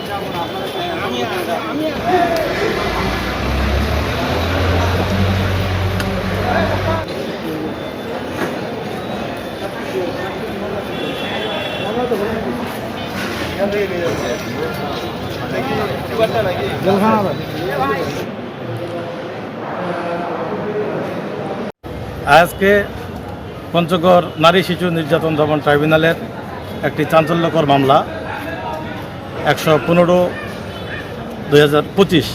আজকে পঞ্চগড় নারী শিশু নির্যাতন দমন ট্রাইব্যুনালের একটি চাঞ্চল্যকর মামলা 115/2025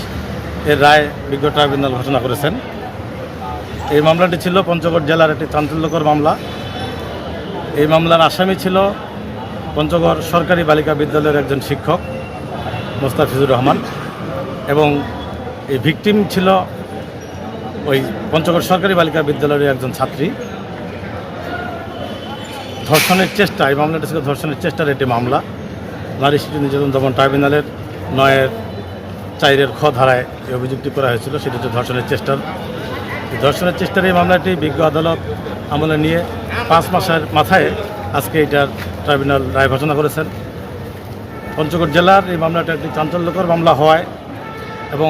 এর রায় বিজ্ঞ ট্রাইব্যুনাল ঘোষণা করেছেন। এই মামলাটি ছিল পঞ্চগড় জেলার একটি চাঞ্চল্যকর মামলা। এই মামলার আসামি ছিল পঞ্চগড় সরকারি বালিকা বিদ্যালয়ের একজন শিক্ষক মোস্তাফিজুর রহমান এবং এই ভিকটিম ছিল ওই পঞ্চগড় সরকারি বালিকা বিদ্যালয়ের একজন ছাত্রী। ধর্ষণের চেষ্টা, এই মামলাটি ছিল ধর্ষণের চেষ্টার একটি মামলা। নারী শিশু নির্যাতন দমন ট্রাইব্যুনালের 9/4 খ ধারায় এই অভিযোগটি করা হয়েছিল, সেটি হচ্ছে ধর্ষণের চেষ্টার। ধর্ষণের চেষ্টার এই মামলাটি বিজ্ঞ আদালত আমলে নিয়ে 5 মাসের মাথায় আজকে এটার ট্রাইব্যুনাল রায় ঘোষণা করেছেন। পঞ্চগড় জেলার এই মামলাটা একটি চাঞ্চল্যকর মামলা হওয়ায় এবং